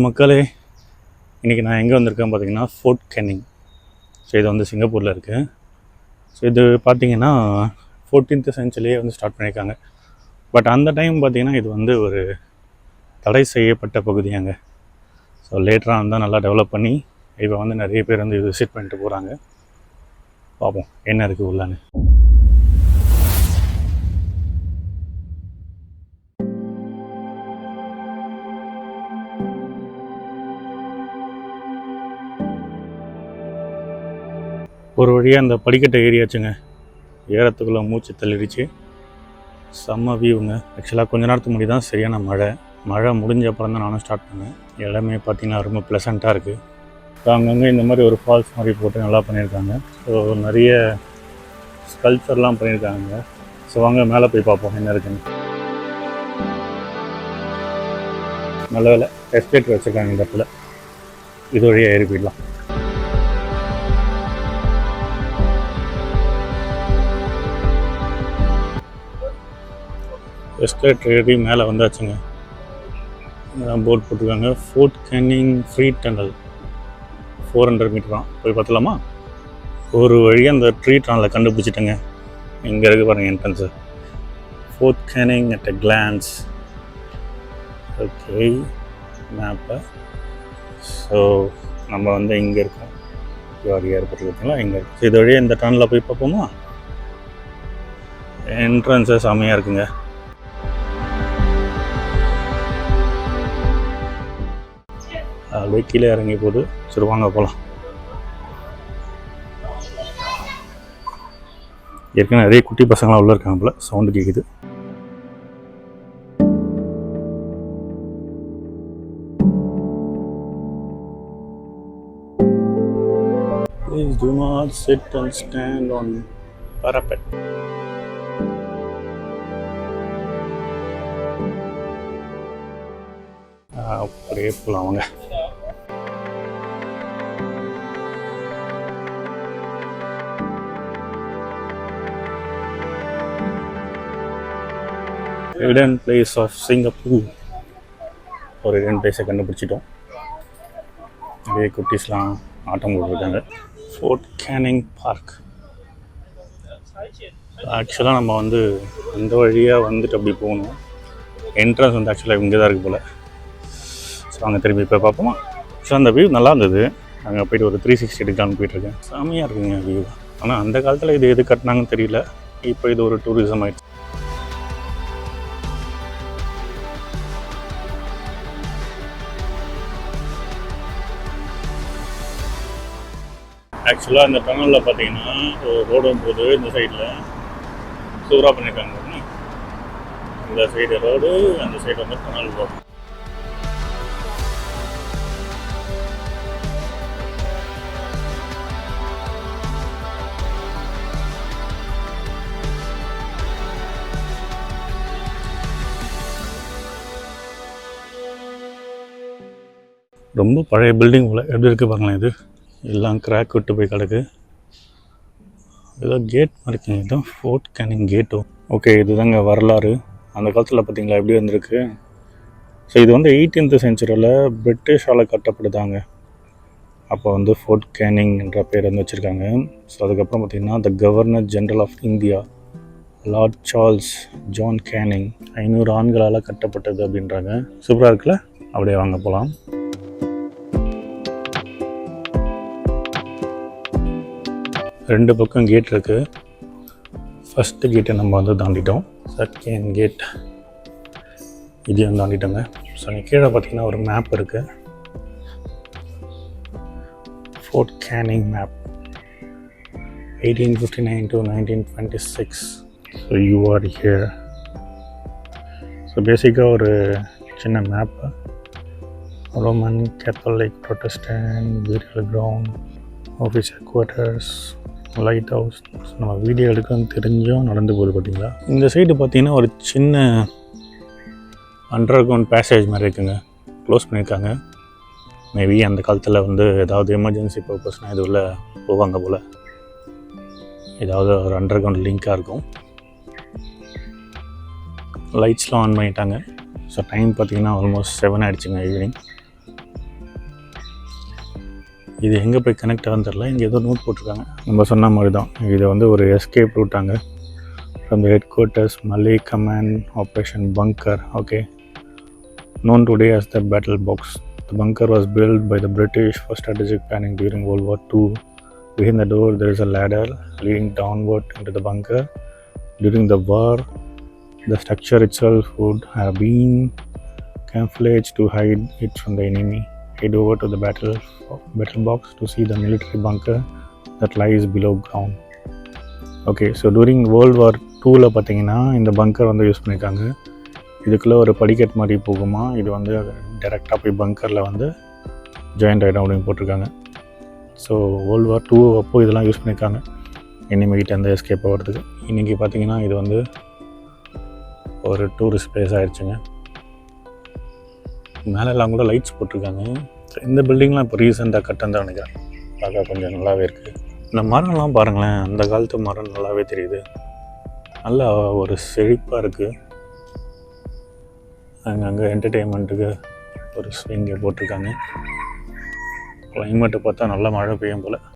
மக்களே, இன்றைக்கி நான் எங்கே வந்திருக்கேன் பார்த்தீங்கன்னா ஃபோர்ட் கேனிங். ஸோ இது வந்து சிங்கப்பூரில் இருக்குது. ஸோ இது பார்த்திங்கன்னா 14th சென்ச்சுரியிலே வந்து ஸ்டார்ட் பண்ணியிருக்காங்க. பட் அந்த டைம் பார்த்திங்கன்னா இது வந்து ஒரு தடை செய்யப்பட்ட பகுதியாங்க. ஸோ லேட்டராக வந்து நல்லா டெவலப் பண்ணி இப்போ வந்து நிறைய பேர் வந்து இது விசிட் பண்ணிட்டு போகிறாங்க. பார்ப்போம் என்ன இருக்குது உள்ளான்னு. ஒரு வழியாக அந்த படிக்கட்டை ஏறியாச்சுங்க. ஏறத்துக்குள்ளே மூச்சு தள்ளிடுச்சு. செம்ம வியூங்க. ஆக்சுவலாக கொஞ்ச நேரத்துக்கு முன்னாடி தான் சரியான மழை முடிஞ்ச அப்புறம் தான் நானும் ஸ்டார்ட் பண்ணேன். இடமே பார்த்திங்கன்னா ரொம்ப ப்ளசண்ட்டாக இருக்குது. ஸோ அங்கங்கே இந்த மாதிரி ஒரு ஃபால்ஸ் மாதிரி போட்டு நல்லா பண்ணியிருக்காங்க. ஸோ நிறைய ஸ்கல்ப்சர்லாம் பண்ணியிருக்காங்க. ஸோ வாங்க மேலே போய் பார்ப்போம் என்ன இருக்குன்னு. நல்ல வேலை எஸ்கலேட்டர் வச்சுருக்காங்க இந்த இடத்துல. இது வழியாக ஏறி போயிடலாம். எஸ்கலேட்டர் ஏறி மேலே வந்தாச்சுங்க. போர்ட் போட்டிருக்காங்க Fort Canning free tunnel 400 metre தான். போய் பார்த்தலாமா? ஒரு வழியாக அந்த ட்ரீ டனலை கண்டுபிடிச்சிட்டேங்க. இங்கே இருக்குது பாருங்கள் entrance. Fort Canning at a glance. Okay, மேப்பை. ஸோ நம்ம வந்து இங்கே இருக்கோம். ஏர்போர்ட் பார்த்தீங்களா இங்கே இருக்குது. இது வழியாக இந்த டனலில் போய் பார்ப்போமா? என்ட்ரன்ஸு செம்மையாக இருக்குங்க. அப்படியே கீழே இறங்கி போகுது. சரி வாங்க போகலாம். ஏற்கனவே நிறைய குட்டி பசங்களாம் உள்ளே இருக்காங்க போல. சவுண்டு கேட்குது. Please do not sit and stand on parapet. அப்படியே போகலாம் அவங்க. Hidden place of Singapore. ஒரு ஹிடன் பிளேஸை கண்டுபிடிச்சிட்டோம். நிறைய குட்டீஸ்லாம் ஆட்டம் போட்டுருக்காங்க. Fort Canning Park. ஆக்சுவலாக நம்ம வந்து அந்த வழியாக வந்துட்டு அப்படி போகணும். என்ட்ரன்ஸ் வந்து ஆக்சுவலாக இங்கே தான் இருக்குது போல். ஸோ அங்கே திரும்பி இப்போ பார்ப்போமா? ஸோ அந்த வியூ நல்லா இருந்தது. அங்கே போய்ட்டு ஒரு 360 எடுக்கலான்னு போயிட்டுருக்கேன். செம்மையாக இருக்குங்க வியூ. ஆனால் அந்த காலத்தில் இது எது கட்டினாங்கன்னு தெரியல. இப்போ இது ஒரு டூரிசம் ஆகிடுச்சு. ஆக்சுவலாக இந்த டனலில் பார்த்தீங்கன்னா ஒரு ரோடும் போது இந்த சைடில் சூப்பராக பண்ணியிருக்காங்க. இந்த சைடு ரோடு, அந்த சைடு வந்து டனல் போகும். ரொம்ப பழைய பில்டிங் போல் எப்படி இருக்குது பாருங்களேன். இது எல்லாம் கிராக் விட்டு போய் கிடக்கு. ஏதோ கேட் மாதிரி இருக்குங்க. இதுதான் ஃபோர்ட் கேனிங் கேட்டும். ஓகே, இதுதாங்க வரலாறு. அந்த காலத்தில் பார்த்தீங்களா எப்படி வந்திருக்கு. ஸோ இது வந்து 18th சென்ச்சுரியில் பிரிட்டிஷால் கட்டப்படுதாங்க. அப்போ வந்து ஃபோர்ட் கேனிங் என்ற பேர் வந்து வச்சுருக்காங்க. ஸோ அதுக்கப்புறம் பார்த்திங்கன்னா the Governor General of India Lord Charles John Canning 500 ஆண்களால் கட்டப்பட்டது அப்படின்றாங்க. சூப்பராக இருக்குல்ல? அப்படியே வாங்க போகலாம். ரெண்டு பக்கம் கேட் இருக்குது. ஃபஸ்ட்டு கேட்டை நம்ம வந்து தாண்டிட்டோம். செகண்ட் கேட் இதையும் தாண்டிட்டோங்க. ஸோ அங்கே கீழே பார்த்தீங்கன்னா ஒரு மேப் இருக்குது. Fort Canning map 1859 to 1926. So you are here. So பேசிக்காக ஒரு சின்ன map. Roman Catholic Protestant burial ground, office headquarters, lighthouse. நம்ம வீடியோ எடுக்கணும்னு தெரிஞ்சும் நடந்து போகுது பார்த்தீங்களா. இந்த சைடு பார்த்தீங்கன்னா ஒரு சின்ன அண்டர் கிரவுண்ட் பேசேஜ் மாதிரி இருக்குங்க. க்ளோஸ் பண்ணியிருக்காங்க. மேபி அந்த காலத்தில் வந்து ஏதாவது எமர்ஜென்சி பர்பஸ்னால் இது உள்ள போவாங்க போல். ஏதாவது ஒரு அண்டர் கிரவுண்ட் லிங்காக இருக்கும். லைட்ஸ்லாம் ஆன் பண்ணிட்டாங்க. ஸோ டைம் பார்த்திங்கன்னா ஆல்மோஸ்ட் 7 ஆகிடுச்சுங்க ஈவினிங். இது எங்கே போய் கனெக்ட் ஆகுன்னு தெரில. இங்கே ஏதோ நோட் போட்டிருக்காங்க. நம்ம சொன்ன மாதிரி தான் இது வந்து ஒரு எஸ்கேப் ரூட்டாங்க ஃப்ரம் த ஹெட் குவார்ட்டர்ஸ் மலே command operation bunker. Okay, known today as the battle box. The bunker was built by the British for strategic planning during World War II. Behind the door there is a ladder leading downward into the bunker. During the war, the structure itself would have been camouflaged to hide it from the enemy. Head over to the battle box to see the military bunker that lies below ground. Okay, so during World War II பார்த்தீங்கன்னா இந்த பங்கர் வந்து use பண்ணியிருக்காங்க. இதுக்குள்ளே ஒரு படிக்கட் மாதிரி போகுமா, இது வந்து டைரெக்டாக போய் பங்கரில் வந்து ஜாயிண்ட் ஆகிடும் அப்படின்னு போட்டிருக்காங்க. ஸோ World War II அப்போது இதெல்லாம் யூஸ் பண்ணியிருக்காங்க எனிமிகிட்ட அந்த எஸ்கேப் ஆகிறதுக்கு. இன்றைக்கி பார்த்திங்கன்னா இது வந்து ஒரு டூரிஸ்ட் பிளேஸ் ஆகிடுச்சுங்க. மேலெல்லாம் கூட லைட்ஸ் போட்டிருக்காங்க. இந்த பில்டிங்லாம் இப்போ ரீசெண்டாக கட்டந்தான் நினைக்கிறேன். பார்க்க கொஞ்சம் நல்லாவே இருக்குது. இந்த மரம்லாம் பாருங்களேன், அந்த காலத்து மரம் நல்லாவே தெரியுது. நல்லா ஒரு செழிப்பாக இருக்குது. அங்கே என்டர்டெயின்மெண்ட்டுக்கு ஒரு ஸ்விங்கை போட்டிருக்காங்க. கிளைமேட்டை பார்த்தா நல்லா மழை பெய்யும் போல்.